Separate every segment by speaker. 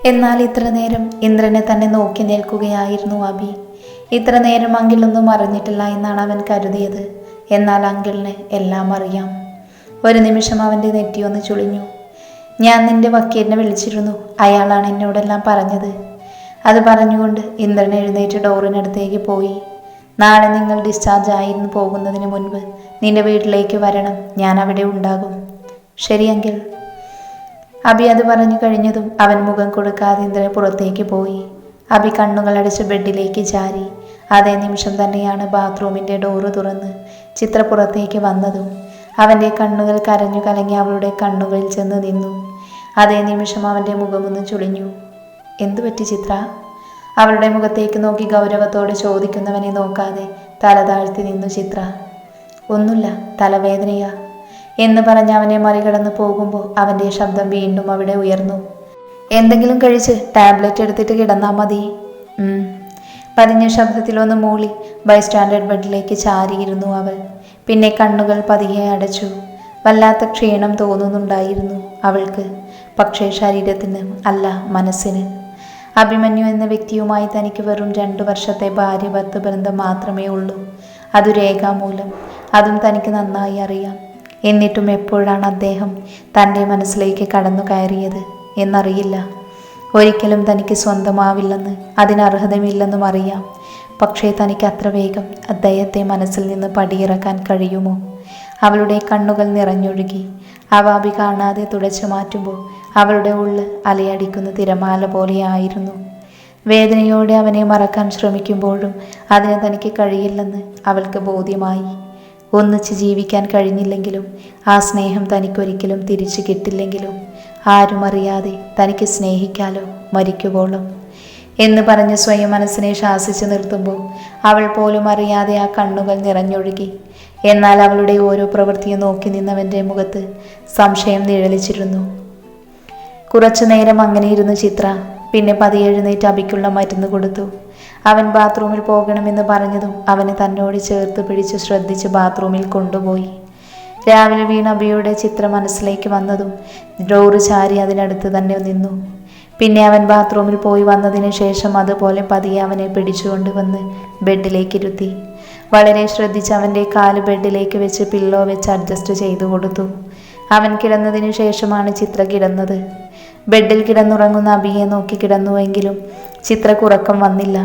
Speaker 1: എന്നാൽ ഇത്ര നേരം ഇന്ദ്രനെ തന്നെ നോക്കി നിൽക്കുകയായിരുന്നു അബി. ഇത്ര നേരം അങ്കിളൊന്നും അറിഞ്ഞിട്ടില്ല എന്നാണ് അവൻ കരുതിയത്. എന്നാൽ അങ്കിളിന് എല്ലാം അറിയാം. ഒരു നിമിഷം അവൻ്റെ നെറ്റിയൊന്ന് ചുളിഞ്ഞു. ഞാൻ നിന്റെ വക്കീലിനെ വിളിച്ചിരുന്നു, അയാളാണ് എന്നോടെല്ലാം പറഞ്ഞത്. അത് പറഞ്ഞുകൊണ്ട് ഇന്ദ്രൻ എഴുന്നേറ്റ് ഡോറിനടുത്തേക്ക് പോയി. നാളെ നിങ്ങൾ ഡിസ്ചാർജ് ആയിരുന്നു പോകുന്നതിന് മുൻപ് നിന്റെ വീട്ടിലേക്ക് വരണം, ഞാൻ അവിടെ ഉണ്ടാകും. ശരി അങ്കിൾ. അബി അത് പറഞ്ഞു കഴിഞ്ഞതും അവൻ മുഖം കൊടുക്കാതെ ഇന്ദ്രൻ പുറത്തേക്ക് പോയി. അബി കണ്ണുകളടച്ച് ബെഡിലേക്ക് ചാരി. അതേ നിമിഷം തന്നെയാണ് ബാത്റൂമിൻ്റെ ഡോറ് തുറന്ന് ചിത്ര പുറത്തേക്ക് വന്നതും. അവൻ്റെ കണ്ണുകൾ കരഞ്ഞു കലങ്ങി അവളുടെ കണ്ണുകളിൽ ചെന്ന് നിന്നു. അതേ നിമിഷം അവൻ്റെ മുഖമൊന്ന് ചുളിഞ്ഞു. എന്തു പറ്റി ചിത്ര? അവളുടെ മുഖത്തേക്ക് നോക്കി ഗൗരവത്തോടെ ചോദിക്കുന്നവനെ നോക്കാതെ തല താഴ്ത്തി നിന്നു ചിത്ര. ഒന്നുമില്ല, തലവേദനയാ എന്ന് പറഞ്ഞ് അവനെ മറികടന്ന് പോകുമ്പോൾ അവൻ്റെ ശബ്ദം വീണ്ടും അവിടെ ഉയർന്നു. എന്തെങ്കിലും കഴിച്ച് ടാബ്ലറ്റ് എടുത്തിട്ട് കിടന്നാൽ മതി. പതിഞ്ഞ ശബ്ദത്തിലൊന്ന് മൂളി ബൈസ്റ്റാൻഡേർഡ് ബെഡിലേക്ക് ചാരിയിരുന്നു അവൾ. പിന്നെ കണ്ണുകൾ പതിയെ അടച്ചു. വല്ലാത്ത ക്ഷീണം തോന്നുന്നുണ്ടായിരുന്നു അവൾക്ക്. പക്ഷേ ശരീരത്തിന് അല്ല, മനസ്സിന്. അഭിമന്യു എന്ന വ്യക്തിയുമായി തനിക്ക് വെറും 2 വർഷത്തെ ഭാര്യ ഭർത്തൃ ബന്ധം മാത്രമേ ഉള്ളൂ. അത് രേഖാമൂലം. അതും തനിക്ക് നന്നായി അറിയാം. എന്നിട്ടും എപ്പോഴാണ് അദ്ദേഹം തൻ്റെ മനസ്സിലേക്ക് കടന്നു കയറിയത് എന്നറിയില്ല. ഒരിക്കലും തനിക്ക് സ്വന്തമാവില്ലെന്ന്, അതിനർഹതമില്ലെന്നും അറിയാം. പക്ഷേ തനിക്ക് അത്ര വേഗം അദ്ദേഹത്തെ മനസ്സിൽ നിന്ന് പടിയിറക്കാൻ കഴിയുമോ? അവളുടെ കണ്ണുകൾ നിറഞ്ഞൊഴുകി. അവ അബി കാണാതെ തുടച്ചു മാറ്റുമ്പോൾ അവളുടെ ഉള്ള് അലയടിക്കുന്ന തിരമാല പോലെയായിരുന്നു. വേദനയോടെ അവനെ മറക്കാൻ ശ്രമിക്കുമ്പോഴും അതിന് തനിക്ക് കഴിയില്ലെന്ന് അവൾക്ക് ബോധ്യമായി. ഒന്നിച്ച് ജീവിക്കാൻ കഴിഞ്ഞില്ലെങ്കിലും ആ സ്നേഹം തനിക്കൊരിക്കലും തിരിച്ചു കിട്ടില്ലെങ്കിലും ആരും അറിയാതെ തനിക്ക് സ്നേഹിക്കാലോ മരിക്കുവോളം എന്ന് പറഞ്ഞ് സ്വയം മനസ്സിനെ ശാസിച്ചു നിർത്തുമ്പോൾ അവൾ പോലും അറിയാതെ ആ കണ്ണുകൾ നിറഞ്ഞൊഴുകി. എന്നാൽ അവളുടെ ഓരോ പ്രവൃത്തിയും നോക്കി നിന്നവൻ്റെ മുഖത്ത് സംശയം നിഴലിച്ചിരുന്നു. കുറച്ചു നേരം അങ്ങനെ ഇരുന്നു ചിത്ര. പിന്നെ പതിയെ എഴുന്നേറ്റ് അബിക്കുള്ള മരുന്ന് കൊടുത്തു. അവൻ ബാത്റൂമിൽ പോകണമെന്ന് പറഞ്ഞതും അവനെ തന്നോട് ചേർത്ത് പിടിച്ച് ശ്രദ്ധിച്ച് ബാത്റൂമിൽ കൊണ്ടുപോയി. രാവിലെ വീണ അബിയുടെ ചിത്രം മനസ്സിലേക്ക് വന്നതും ഡോറ് ചാരി അതിനടുത്ത് തന്നെ നിന്നു. പിന്നെ അവൻ ബാത്റൂമിൽ പോയി വന്നതിന് ശേഷം അതുപോലെ പതിയെ അവനെ പിടിച്ചുകൊണ്ട് വന്ന് ബെഡിലേക്ക് ഇരുത്തി. വളരെ ശ്രദ്ധിച്ച് അവൻ്റെ കാല് ബെഡിലേക്ക് വെച്ച് പില്ലോ വെച്ച് അഡ്ജസ്റ്റ് ചെയ്തു കൊടുത്തു. അവൻ കിടന്നതിന് ശേഷമാണ് ചിത്ര കിടന്നത്. ബെഡിൽ കിടന്നുറങ്ങുന്ന അബിയെ നോക്കി കിടന്നുവെങ്കിലും ചിത്രക്കുറക്കം വന്നില്ല.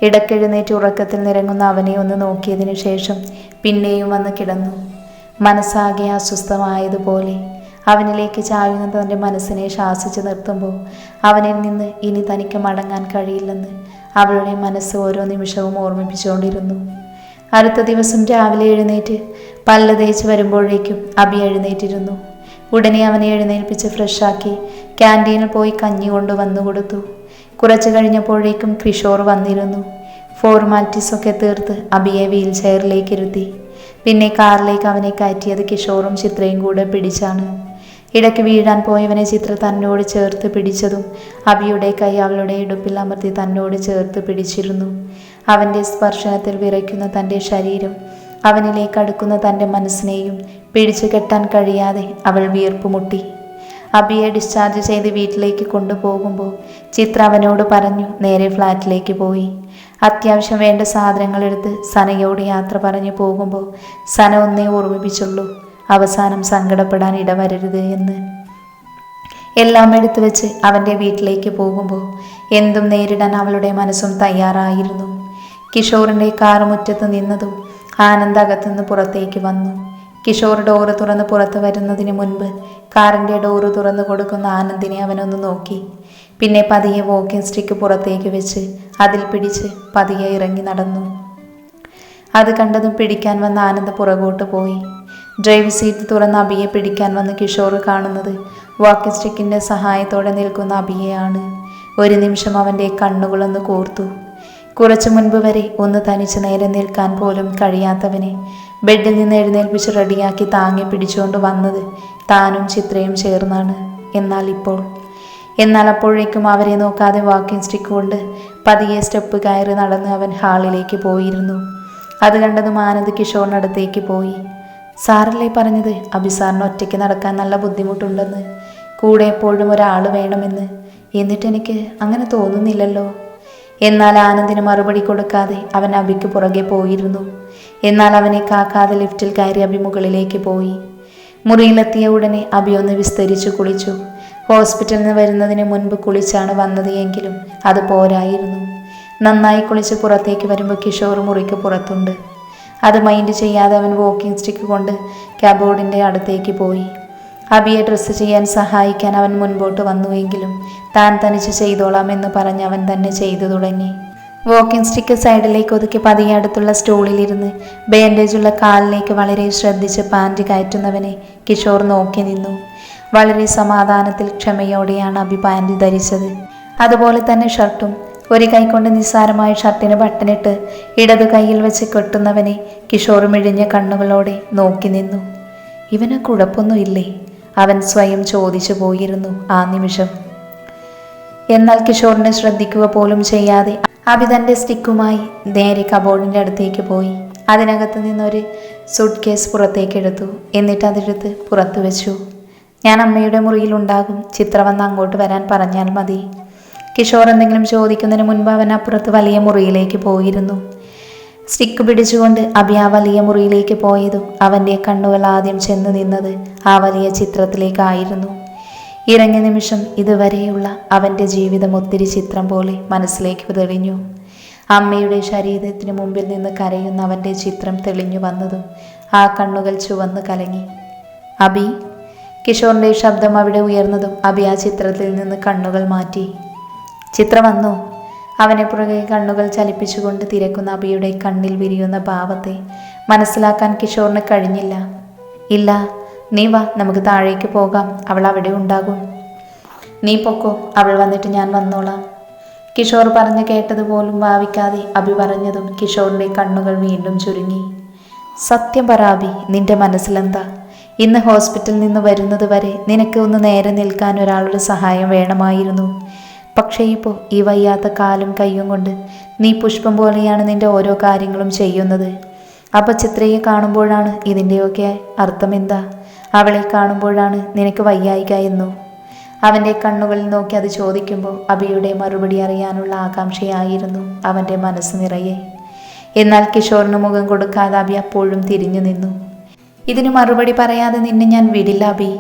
Speaker 1: ഇടയ്ക്കെഴുന്നേറ്റ് ഉറക്കത്തിൽ നിറങ്ങുന്ന അവനെ ഒന്ന് നോക്കിയതിനു ശേഷം പിന്നെയും വന്ന് കിടന്നു. മനസ്സാകെ അസ്വസ്ഥമായതുപോലെ അവനിലേക്ക് ചായുന്ന തൻ്റെ മനസ്സിനെ ശാസിച്ചു നിർത്തുമ്പോൾ അവനിൽ നിന്ന് ഇനി തനിക്ക് മടങ്ങാൻ കഴിയില്ലെന്ന് അവളുടെ മനസ്സ് ഓരോ നിമിഷവും ഓർമ്മിപ്പിച്ചുകൊണ്ടിരുന്നു. അടുത്ത ദിവസം രാവിലെ എഴുന്നേറ്റ് പല്ല് തേച്ച് വരുമ്പോഴേക്കും അബി എഴുന്നേറ്റിരുന്നു. ഉടനെ അവനെ എഴുന്നേൽപ്പിച്ച് ഫ്രഷാക്കി ക്യാൻറ്റീനിൽ പോയി കഞ്ഞി കൊണ്ട് വന്നു കൊടുത്തു. കുറച്ച് കഴിഞ്ഞപ്പോഴേക്കും കിഷോർ വന്നിരുന്നു. ഫോർമാലിറ്റീസൊക്കെ തീർത്ത് അബിയെ വീൽ ചെയറിലേക്ക് ഇരുത്തി. പിന്നെ കാറിലേക്ക് അവനെ കയറ്റിയത് കിഷോറും ചിത്രയും കൂടെ പിടിച്ചാണ്. ഇടയ്ക്ക് വീഴാൻ പോയവനെ ചിത്ര തന്നോട് ചേർത്ത് പിടിച്ചതും അബിയുടെ കൈ അവളുടെ ഇടുപ്പിൽ അമർത്തി തന്നോട് ചേർത്ത് പിടിച്ചിരുന്നു. അവൻ്റെ സ്പർശനത്തിൽ വിറയ്ക്കുന്ന തൻ്റെ ശരീരം അവനിലേക്ക് അടുക്കുന്ന തൻ്റെ മനസ്സിനെയും പിടിച്ചു കെട്ടാൻ കഴിയാതെ അവൾ വീർപ്പുമുട്ടി. അബിയെ ഡിസ്ചാർജ് ചെയ്ത് വീട്ടിലേക്ക് കൊണ്ടുപോകുമ്പോൾ ചിത്ര അവനോട് പറഞ്ഞു നേരെ ഫ്ലാറ്റിലേക്ക് പോയി. അത്യാവശ്യം വേണ്ട സാധനങ്ങൾ എടുത്ത് സനയോട് യാത്ര പറഞ്ഞു പോകുമ്പോൾ സന ഒന്നേ ഓർമ്മിപ്പിച്ചുള്ളൂ, അവസാനം സങ്കടപ്പെടാൻ ഇടവരരുത് എന്ന്. എല്ലാം എടുത്തു വെച്ച് അവൻ്റെ വീട്ടിലേക്ക് പോകുമ്പോൾ എന്തും നേരിടാൻ അവളുടെ മനസ്സും തയ്യാറായിരുന്നു. കിഷോറിൻ്റെ കാർ മുറ്റത്ത് നിന്നതും ആനന്ദ് അകത്തുനിന്ന് പുറത്തേക്ക് വന്നു. കിഷോർ ഡോറ് തുറന്ന് പുറത്ത് വരുന്നതിന് മുൻപ് കാറിൻ്റെ ഡോറ് തുറന്നു കൊടുക്കുന്ന ആനന്ദിനെ അവനൊന്ന് നോക്കി. പിന്നെ പതിയെ വോക്കിംഗ് സ്റ്റിക്ക് പുറത്തേക്ക് വെച്ച് അതിൽ പിടിച്ച് പതിയെ ഇറങ്ങി നടന്നു. അത് കണ്ടതും പിടിക്കാൻ വന്ന ആനന്ദ് പുറകോട്ട് പോയി. ഡ്രൈവ് സീറ്റ് തുറന്ന് അബിയെ പിടിക്കാൻ വന്ന് കിഷോർ കാണുന്നത് വാക്കിംഗ് സ്റ്റിക്കിൻ്റെ സഹായത്തോടെ നിൽക്കുന്ന അബിയെയാണ്. ഒരു നിമിഷം അവൻ്റെ കണ്ണുകളൊന്ന് കോർത്തു. കുറച്ചു മുൻപ് വരെ ഒന്ന് തനിച്ച് നേരെ നിൽക്കാൻ പോലും കഴിയാത്തവനെ ബെഡിൽ നിന്ന് എഴുന്നേൽപ്പിച്ച് റെഡിയാക്കി താങ്ങി പിടിച്ചുകൊണ്ട് വന്നത് താനും ചിത്രയും ചേർന്നാണ്. എന്നാൽ അപ്പോഴേക്കും അവരെ നോക്കാതെ വാക്കിംഗ് സ്റ്റിക്ക് കൊണ്ട് പതിയെ സ്റ്റെപ്പ് കയറി നടന്ന് അവൻ ഹാളിലേക്ക് പോയിരുന്നു. അത് കണ്ടതും ആനന്ദ് കിഷോറിനടുത്തേക്ക് പോയി. സാറല്ലേ പറഞ്ഞത് അബി സാറിന് ഒറ്റയ്ക്ക് നടക്കാൻ നല്ല ബുദ്ധിമുട്ടുണ്ടെന്ന്, കൂടെ എപ്പോഴും ഒരാൾ വേണമെന്ന്. എന്നിട്ട് എനിക്ക് അങ്ങനെ തോന്നുന്നില്ലല്ലോ. എന്നാൽ ആനന്ദിന് മറുപടി കൊടുക്കാതെ അവൻ അബിക്ക് പുറകെ പോയിരുന്നു. എന്നാൽ അവനെ കാക്കാതെ ലിഫ്റ്റിൽ കയറി അബി മുകളിലേക്ക് പോയി. മുറിയിലെത്തിയ ഉടനെ അബി ഒന്ന് വിസ്തരിച്ചു കുളിച്ചു. ഹോസ്പിറ്റലിൽ നിന്ന് വരുന്നതിന് മുൻപ് കുളിച്ചാണ് വന്നത് എങ്കിലും അത് പോരായിരുന്നു. നന്നായി കുളിച്ച് പുറത്തേക്ക് വരുമ്പോൾ കിഷോർ മുറിക്ക് പുറത്തുണ്ട്. അത് മൈൻഡ് ചെയ്യാതെ അവൻ വോക്കിംഗ് സ്റ്റിക്ക് കൊണ്ട് കബോർഡിൻ്റെ അടുത്തേക്ക് പോയി. അബിയെ ഡ്രസ്സ് ചെയ്യാൻ സഹായിക്കാൻ അവൻ മുൻപോട്ട് വന്നുവെങ്കിലും താൻ തനിച്ച് ചെയ്തോളാം എന്ന് പറഞ്ഞ് അവൻ തന്നെ ചെയ്തു തുടങ്ങി. വോക്കിംഗ് സ്റ്റിക്ക് സൈഡിലേക്ക് ഒതുക്കി പതിയെ അടുത്തുള്ള സ്റ്റൂളിലിരുന്ന് ബാൻഡേജുള്ള കാലിലേക്ക് വളരെ ശ്രദ്ധിച്ച് പാൻറ് കയറ്റുന്നവനെ കിഷോർ നോക്കി നിന്നു. വളരെ സമാധാനത്തിൽ ക്ഷമയോടെയാണ് അബി പാൻറ് ധരിച്ചത്. അതുപോലെ തന്നെ ഷർട്ടും. ഒരു കൈ കൊണ്ട് നിസ്സാരമായ ഷർട്ടിന് ബട്ടണിട്ട് ഇടതു കൈയിൽ വെച്ച് കെട്ടുന്നവനെ കിഷോർ മിഴിഞ്ഞ കണ്ണുകളോടെ നോക്കി നിന്നു. ഇവന് കുഴപ്പമൊന്നുമില്ലേ? അവൻ സ്വയം ചോദിച്ചു പോയിരുന്നു ആ നിമിഷം. എന്നാൽ കിഷോറിനെ ശ്രദ്ധിക്കുക പോലും ചെയ്യാതെ അബി തൻ്റെ സ്റ്റിക്കുമായി നേരെ കബോർഡിൻ്റെ അടുത്തേക്ക് പോയി. അതിനകത്ത് നിന്നൊരു സൂട്ട് കേസ് പുറത്തേക്ക് എടുത്തു. എന്നിട്ട് അതെടുത്ത് പുറത്തു വെച്ചു. ഞാൻ അമ്മയുടെ മുറിയിലുണ്ടാകും, ചിത്ര വന്ന് അങ്ങോട്ട് വരാൻ പറഞ്ഞാൽ മതി. കിഷോർ എന്തെങ്കിലും ചോദിക്കുന്നതിന് മുൻപ് അവൻ അപ്പുറത്ത് വലിയ മുറിയിലേക്ക് പോയിരുന്നു. സ്റ്റിക്ക് പിടിച്ചുകൊണ്ട് അബി ആ വലിയ മുറിയിലേക്ക് പോയതും അവൻ്റെ കണ്ണുകൾ ആദ്യം ചെന്ന് നിന്നത് ആ വലിയ ചിത്രത്തിലേക്കായിരുന്നു. ഇറങ്ങിയ നിമിഷം ഇതുവരെയുള്ള അവൻ്റെ ജീവിതം ഒത്തിരി ചിത്രം പോലെ മനസ്സിലേക്ക് തെളിഞ്ഞു. അമ്മയുടെ ശരീരത്തിന് മുമ്പിൽ നിന്ന് കരയുന്ന അവൻ്റെ ചിത്രം തെളിഞ്ഞു വന്നതും ആ കണ്ണുകൾ ചുവന്ന് കലങ്ങി. അബി! കിഷോറിൻ്റെ ശബ്ദം അവിടെ ഉയർന്നതും അബി ആ ചിത്രത്തിൽ നിന്ന് കണ്ണുകൾ മാറ്റി. ചിത്ര വന്നു. അവനെ പുറകെ കണ്ണുകൾ ചലിപ്പിച്ചുകൊണ്ട് തിരക്കുന്ന അബിയുടെ കണ്ണിൽ വിരിയുന്ന ഭാവത്തെ മനസ്സിലാക്കാൻ കിഷോറിന് കഴിഞ്ഞില്ല. ഇല്ല, നീ വാ, നമുക്ക് താഴേക്ക് പോകാം, അവൾ അവിടെ ഉണ്ടാകും. നീ പൊക്കോ, അവൾ വന്നിട്ട് ഞാൻ വന്നോളാം. കിഷോർ പറഞ്ഞു കേട്ടതുപോലും ഭാവിക്കാതെ അബി പറഞ്ഞതും കിഷോറിൻ്റെ കണ്ണുകൾ വീണ്ടും ചുരുങ്ങി. സത്യം പറ അബി, നിന്റെ മനസ്സിലെന്താ? ഇന്ന് ഹോസ്പിറ്റലിൽ നിന്ന് വരുന്നത് വരെ നിനക്ക് ഒന്ന് നേരെ നിൽക്കാൻ ഒരാളുടെ സഹായം വേണമായിരുന്നു. പക്ഷേ ഇപ്പോൾ ഈ വയ്യാത്ത കാലും കയ്യും കൊണ്ട് നീ പുഷ്പം പോലെയാണ് നിന്റെ ഓരോ കാര്യങ്ങളും ചെയ്യുന്നത്. അപ്പോൾ ചിത്രയെ കാണുമ്പോഴാണ് ഇതിൻ്റെയൊക്കെ അർത്ഥം എന്താ? അവളെ കാണുമ്പോഴാണ് നിനക്ക് വയ്യായിക എന്നോ? അവൻ്റെ കണ്ണുകളിൽ നോക്കി അത് ചോദിക്കുമ്പോൾ അബിയുടെ മറുപടി അറിയാനുള്ള ആകാംക്ഷയായിരുന്നു അവൻ്റെ മനസ്സ് നിറയെ. എന്നാൽ കിഷോറിന് മുഖം കൊടുക്കാതെ അബി അപ്പോഴും തിരിഞ്ഞു നിന്നു. ഇതിന് മറുപടി പറയാതെ നിന്നെ ഞാൻ വിടില്ല അബി.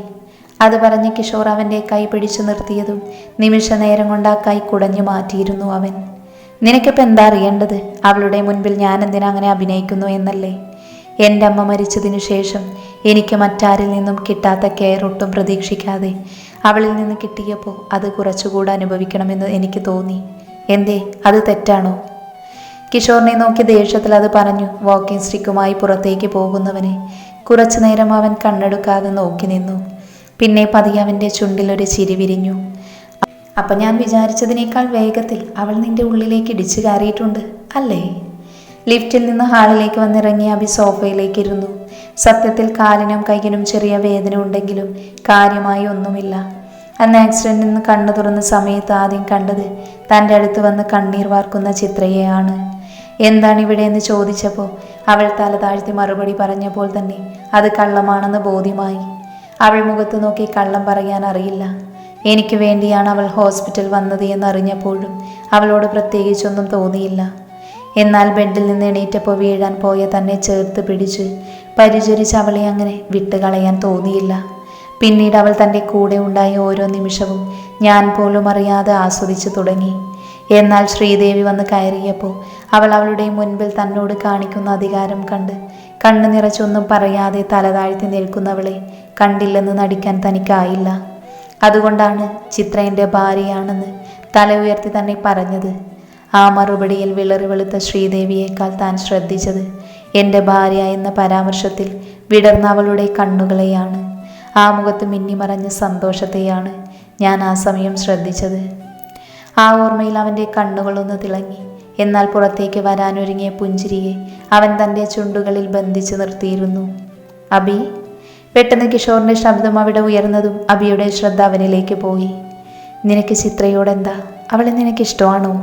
Speaker 1: അത് പറഞ്ഞ് കിഷോർ അവൻ്റെ കൈ പിടിച്ചു നിർത്തിയതും നിമിഷ നേരം കൊണ്ട് ആ കൈ കുടഞ്ഞു മാറ്റിയിരുന്നു അവൻ. നിനക്കിപ്പോൾ എന്താ അറിയേണ്ടത്? അവളുടെ മുൻപിൽ ഞാൻ എന്തിനാ അങ്ങനെ അഭിനയിക്കുന്നു എന്നല്ലേ? എൻ്റെ അമ്മ മരിച്ചതിനു ശേഷം എനിക്ക് മറ്റാരിൽ നിന്നും കിട്ടാത്ത കെയർ ഒട്ടും പ്രതീക്ഷിക്കാതെ അവളിൽ നിന്ന് കിട്ടിയപ്പോൾ അത് കുറച്ചുകൂടെ അനുഭവിക്കണമെന്ന് എനിക്ക് തോന്നി. എന്തേ, അത് തെറ്റാണോ? കിഷോറിനെ നോക്കി ദേഷ്യത്തിൽ അത് പറഞ്ഞു. വാക്കിംഗ് സ്റ്റിക്കുമായി പുറത്തേക്ക് പോകുന്നവനെ കുറച്ചു നേരം അവൻ കണ്ണെടുക്കാതെ നോക്കി നിന്നു. പിന്നെ പതിയെ അവൻ്റെ ചുണ്ടിലൊരു ചിരി വിരിഞ്ഞു. അപ്പം ഞാൻ വിചാരിച്ചതിനേക്കാൾ വേഗത്തിൽ അവൾ നിന്റെ ഉള്ളിലേക്ക് ഇടിച്ചു കയറിയിട്ടുണ്ട് അല്ലേ? ലിഫ്റ്റിൽ നിന്ന് ഹാളിലേക്ക് വന്നിറങ്ങി അബി സോഫയിലേക്ക് ഇരുന്നു. സത്യത്തിൽ കാലിനും കൈയിനും ചെറിയ വേദന ഉണ്ടെങ്കിലും കാര്യമായി ഒന്നുമില്ല. അന്ന് ആക്സിഡൻറ്റിൽ നിന്ന് കണ്ണു തുറന്ന സമയത്ത് ആദ്യം കണ്ടത് തൻ്റെ അടുത്ത് വന്ന് കണ്ണീർ വാർക്കുന്ന ചിത്രയെയാണ്. എന്താണ് ഇവിടെ എന്ന് ചോദിച്ചപ്പോൾ അവൾ തല താഴ്ത്തി മറുപടി പറഞ്ഞപ്പോൾ തന്നെ അത് കള്ളമാണെന്ന് ബോധ്യമായി. അവൾ മുഖത്ത് നോക്കി കള്ളം പറയാൻ അറിയില്ല. എനിക്ക് വേണ്ടിയാണ് അവൾ ഹോസ്പിറ്റൽ വന്നത് എന്നറിഞ്ഞപ്പോഴും അവളോട് പ്രത്യേകിച്ചൊന്നും തോന്നിയില്ല. എന്നാൽ ബെഡിൽ നിന്ന് എണീറ്റപ്പോൾ വീഴാൻ പോയ തന്നെ ചേർത്ത് പിടിച്ച് പരിചരിച്ച് അവളെ അങ്ങനെ വിട്ടുകളയാൻ തോന്നിയില്ല. പിന്നീട് അവൾ തൻ്റെ കൂടെ ഉണ്ടായ ഓരോ നിമിഷവും ഞാൻ പോലും അറിയാതെ ആസ്വദിച്ചു തുടങ്ങി. എന്നാൽ ശ്രീദേവി വന്ന് കയറിയപ്പോൾ അവൾ അവളുടെ മുൻപിൽ തന്നോട് കാണിക്കുന്ന അധികാരം കണ്ട് കണ്ണു നിറച്ചൊന്നും പറയാതെ തലതാഴ്ത്തി നിൽക്കുന്നവളെ കണ്ടില്ലെന്ന് നടിക്കാൻ തനിക്കായില്ല. അതുകൊണ്ടാണ് ചിത്ര എൻ്റെ ഭാര്യയാണെന്ന് തല ഉയർത്തി തന്നെ പറഞ്ഞത്. ആ മറുപടിയിൽ വിളറി വെളുത്ത ശ്രീദേവിയേക്കാൾ താൻ ശ്രദ്ധിച്ചത് എൻ്റെ ഭാര്യ എന്ന പരാമർശത്തിൽ വിടർന്ന അവളുടെ കണ്ണുകളെയാണ്. ആ മുഖത്ത് മിന്നിമറഞ്ഞ സന്തോഷത്തെയാണ് ഞാൻ ആ സമയം ശ്രദ്ധിച്ചത്. ആ ഓർമ്മയിൽ അവൻ്റെ കണ്ണുകളൊന്ന് തിളങ്ങി. എന്നാൽ പുറത്തേക്ക് വരാനൊരുങ്ങിയ പുഞ്ചിരിയെ അവൻ തൻ്റെ ചുണ്ടുകളിൽ ബന്ധിച്ചു നിർത്തിയിരുന്നു. അബി! പെട്ടെന്ന് കിഷോറിൻ്റെ ശബ്ദം അവിടെ ഉയർന്നതും അബിയുടെ ശ്രദ്ധ അവനിലേക്ക് പോയി. നിനക്ക് ചിത്രയോടെന്താ? അവളെ നിനക്ക് ഇഷ്ടമാണോ?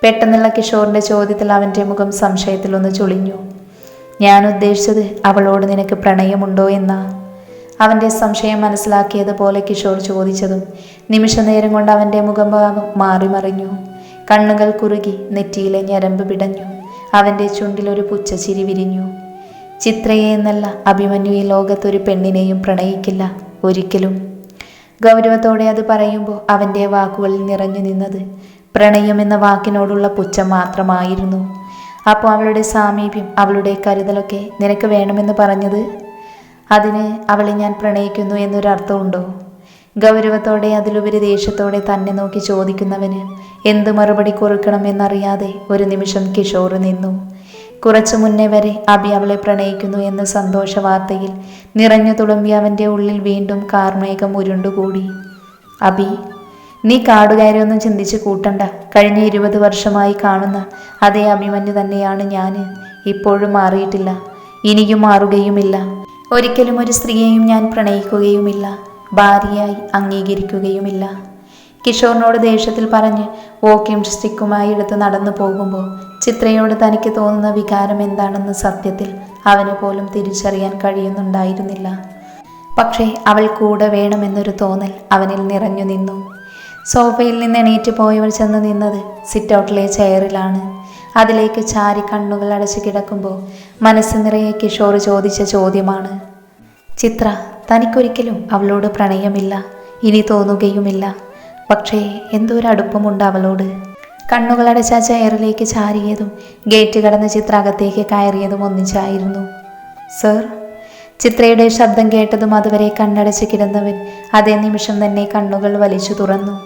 Speaker 1: പെട്ടെന്നുള്ള കിഷോറിൻ്റെ ചോദ്യത്തിൽ അവൻ്റെ മുഖം സംശയത്തിലൊന്ന് ചുളിഞ്ഞു. ഞാൻ ഉദ്ദേശിച്ചത് അവളോട് നിനക്ക് പ്രണയമുണ്ടോ എന്നാ. അവൻ്റെ സംശയം മനസ്സിലാക്കിയതുപോലെ കിഷോർ ചോദിച്ചതും നിമിഷനേരം കൊണ്ട് അവൻ്റെ മുഖഭാവം മാറി മറിഞ്ഞു. കണ്ണുകൾ കുറുകി, നെറ്റിയിലെ ഞരമ്പ് പിടഞ്ഞു. അവൻ്റെ ചുണ്ടിലൊരു പുച്ഛച്ചിരി വിരിഞ്ഞു. ചിത്രയെ എന്നല്ല, അഭിമന്യു ഈ ലോകത്തൊരു പെണ്ണിനെയും പ്രണയിക്കില്ല, ഒരിക്കലും. ഗൗരവത്തോടെ അത് പറയുമ്പോൾ അവൻ്റെ വാക്കുകളിൽ നിറഞ്ഞു നിന്നത് പ്രണയം എന്ന വാക്കിനോടുള്ള പുച്ഛം മാത്രമായിരുന്നു. അപ്പോൾ അവളുടെ സാമീപ്യം, അവളുടെ കരുതലൊക്കെ നിനക്ക് വേണമെന്ന് പറഞ്ഞത്, അതിന് അവളെ ഞാൻ പ്രണയിക്കുന്നു എന്നൊരർത്ഥമുണ്ടോ? ഗൗരവത്തോടെ, അതിലുപരി ദേഷ്യത്തോടെ തന്നെ നോക്കി ചോദിക്കുന്നവന് എന്ത് മറുപടി കൊടുക്കണമെന്നറിയാതെ ഒരു നിമിഷം കിഷോർ നിന്നു. കുറച്ചു മുന്നേ വരെ അബി അവളെ പ്രണയിക്കുന്നു എന്ന സന്തോഷ വാർത്തയിൽ നിറഞ്ഞു തുളുമ്പി അവൻ്റെ ഉള്ളിൽ വീണ്ടും കാർമേഘം ഉരുണ്ടുകൂടി. അബി, നീ കാടുകയറിയൊന്നും ചിന്തിച്ച് കൂട്ടണ്ട. കഴിഞ്ഞ 20 വർഷമായി കാണുന്ന അതേ അഭിമന്യു തന്നെയാണ് ഞാൻ. ഇപ്പോഴും മാറിയിട്ടില്ല, ഇനിയും മാറുകയുമില്ല. ഒരിക്കലും ഒരു സ്ത്രീയെയും ഞാൻ പ്രണയിക്കുകയുമില്ല, ഭാര്യയായി അംഗീകരിക്കുകയുമില്ല. കിഷോറിനോട് ദേഷ്യത്തിൽ പറഞ്ഞ് വോക്കിംഗ് സ്റ്റിക്കുമായി എടുത്ത് നടന്നു പോകുമ്പോൾ ചിത്രയോട് തനിക്ക് തോന്നുന്ന വികാരം എന്താണെന്ന് സത്യത്തിൽ അവന് പോലും തിരിച്ചറിയാൻ കഴിയുന്നുണ്ടായിരുന്നില്ല. പക്ഷേ അവൾ കൂടെ വേണമെന്നൊരു തോന്നൽ അവനിൽ നിറഞ്ഞു നിന്നു. സോഫയിൽ നിന്ന് എണീറ്റ് പോയവൾ ചെന്ന് നിന്നത് സിറ്റൗട്ടിലെ ചെയറിലാണ്. അതിലേക്ക് ചാരി കണ്ണുകൾ അടച്ചു കിടക്കുമ്പോൾ മനസ്സ് നിറയെ കിഷോർ ചോദിച്ച ചോദ്യമാണ്, ചിത്ര, തനിക്കൊരിക്കലും അവളോട് പ്രണയമില്ല, ഇനി തോന്നുകയുമില്ല. പക്ഷേ എന്തോ ഒരു അടുപ്പമുണ്ട് അവളോട്. കണ്ണുകളടച്ച ചെയറിലേക്ക് ചാരിയതും ഗേറ്റ് കടന്ന് ചിത്ര അകത്തേക്ക് കയറിയതും ഒന്നിച്ചായിരുന്നു. സർ. ചിത്രയുടെ ശബ്ദം കേട്ടതും അതുവരെ കണ്ണടച്ച് കിടന്നവൻ അതേ നിമിഷം തന്നെ കണ്ണുകൾ വലിച്ചു തുറന്നു.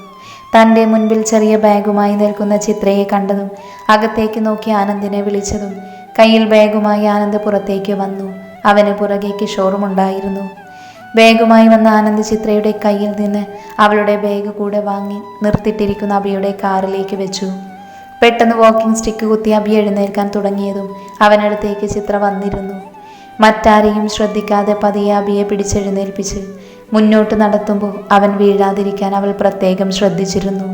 Speaker 1: തൻ്റെ മുൻപിൽ ചെറിയ ബാഗുമായി നിൽക്കുന്ന ചിത്രയെ കണ്ടതും അകത്തേക്ക് നോക്കി ആനന്ദിനെ വിളിച്ചതും കയ്യിൽ ബാഗുമായി ആനന്ദ് പുറത്തേക്ക് വന്നു. അവന് പുറകെ കിഷോറുമുണ്ടായിരുന്നു. ബാഗുമായി വന്ന ആനന്ദ് ചിത്രയുടെ കയ്യിൽ നിന്ന് അവളുടെ ബാഗ് കൂടെ വാങ്ങി നിർത്തിയിട്ടിരിക്കുന്ന അബിയുടെ കാറിലേക്ക് വെച്ചു. പെട്ടെന്ന് വോക്കിംഗ് സ്റ്റിക്ക് കുത്തി അബി എഴുന്നേൽക്കാൻ തുടങ്ങിയതും അവനടുത്തേക്ക് ചിത്ര വന്നിരുന്നു. മറ്റാരെയും ശ്രദ്ധിക്കാതെ പതിയെ അബിയെ പിടിച്ചെഴുന്നേൽപ്പിച്ച് മുന്നോട്ട് നടത്തുമ്പോൾ അവൻ വീഴാതിരിക്കാൻ അവൾ പ്രത്യേകം ശ്രദ്ധിച്ചിരുന്നു.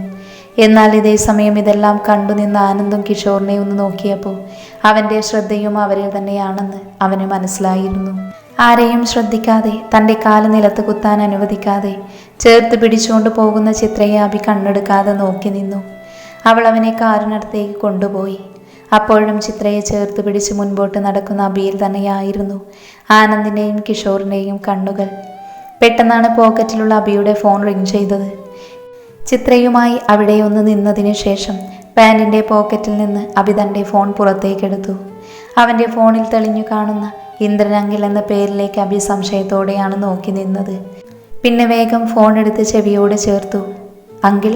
Speaker 1: എന്നാൽ ഇതേ സമയം ഇതെല്ലാം കണ്ടുനിന്ന ആനന്ദും കിഷോറിനെ ഒന്ന് നോക്കിയപ്പോൾ അവൻ്റെ ശ്രദ്ധയും അവരിൽ തന്നെയാണെന്ന് അവന് മനസ്സിലായിരുന്നു. ആരെയും ശ്രദ്ധിക്കാതെ, തൻ്റെ കാല് നിലത്ത് കുത്താൻ അനുവദിക്കാതെ ചേർത്ത് പിടിച്ചുകൊണ്ട് പോകുന്ന ചിത്രയെ അബി കണ്ണെടുക്കാതെ നോക്കി നിന്നു. അവൾ അവനെ കാറിനടുത്തേക്ക് കൊണ്ടുപോയി. അപ്പോഴും ചിത്രയെ ചേർത്ത് പിടിച്ച് മുൻപോട്ട് നടക്കുന്ന അബിയിൽ തന്നെയായിരുന്നു ആനന്ദിൻ്റെയും കിഷോറിൻ്റെയും കണ്ണുകൾ. പെട്ടെന്നാണ് പോക്കറ്റിലുള്ള അബിയുടെ ഫോൺ റിങ് ചെയ്തത്. ചിത്രയുമായി അവിടെ ഒന്ന് നിന്നതിന് ശേഷം പാൻറ്റിൻ്റെ പോക്കറ്റിൽ നിന്ന് അബി തൻ്റെ ഫോൺ പുറത്തേക്കെടുത്തു. അവൻ്റെ ഫോണിൽ തെളിഞ്ഞു കാണുന്ന ഇന്ദ്രൻ അങ്കിൾ എന്ന പേരിലേക്ക് അബി സംശയത്തോടെയാണ് നോക്കി നിന്നത്. പിന്നെ വേഗം ഫോൺ എടുത്ത് ചെവിയോട് ചേർത്തു. അങ്കിൾ,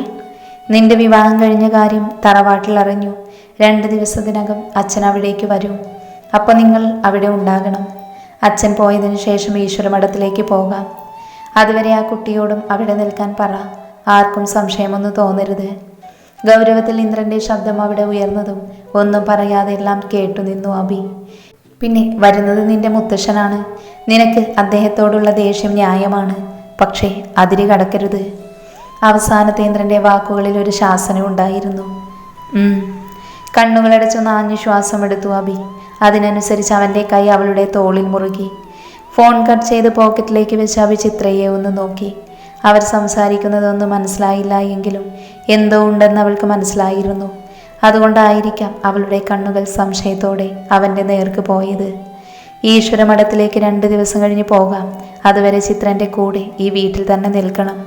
Speaker 1: നിന്റെ വിവാഹം കഴിഞ്ഞ കാര്യം തറവാട്ടിൽ അറിഞ്ഞു. 2 ദിവസത്തിനകം അച്ഛൻ അവിടേക്ക് വരും. അപ്പോൾ നിങ്ങൾ അവിടെ ഉണ്ടാകണം. അച്ഛൻ പോയതിനു ശേഷം ഈശ്വരമഠത്തിലേക്ക് പോകാം. അതുവരെ ആ കുട്ടിയോടും അവിടെ നിൽക്കാൻ പറ. ആർക്കും സംശയമൊന്നും തോന്നരുത്. ഗൗരവത്തിൽ ഇന്ദ്രൻ്റെ ശബ്ദം അവിടെ ഉയർന്നതും ഒന്നും പറയാതെ എല്ലാം കേട്ടുനിന്നു അബി. പിന്നെ വരുന്നത് നിന്റെ മുത്തശ്ശനാണ്. നിനക്ക് അദ്ദേഹത്തോടുള്ള ദേഷ്യം ന്യായമാണ്, പക്ഷേ അതിര് കടക്കരുത്. അവസാനത്തെ ഇന്ദ്രൻ്റെ വാക്കുകളിൽ ഒരു ശാസന ഉണ്ടായിരുന്നു. കണ്ണുകളടച്ചൊന്ന് ആഞ്ഞു ശ്വാസം എടുത്തു അബി. അതിനനുസരിച്ച് അവൻ്റെ കൈ അവളുടെ തോളിൽ മുറുകി. ഫോൺ കട്ട് ചെയ്ത് പോക്കറ്റിലേക്ക് വെച്ച് അബി ചിത്രയെ ഒന്ന് നോക്കി. അവർ സംസാരിക്കുന്നതൊന്നും മനസ്സിലായില്ല എങ്കിലും എന്തോ ഉണ്ടെന്ന് അവൾക്ക് മനസ്സിലായിരുന്നു. അതുകൊണ്ടായിരിക്കാം അവളുടെ കണ്ണുകൾ സംശയത്തോടെ അവൻ്റെ നേർക്ക് പോയത്. ഈശ്വരമഠത്തിലേക്ക് 2 ദിവസം കഴിഞ്ഞ് പോകാം. അതുവരെ ചിത്രൻ്റെ കൂടെ ഈ വീട്ടിൽ തന്നെ നിൽക്കണം.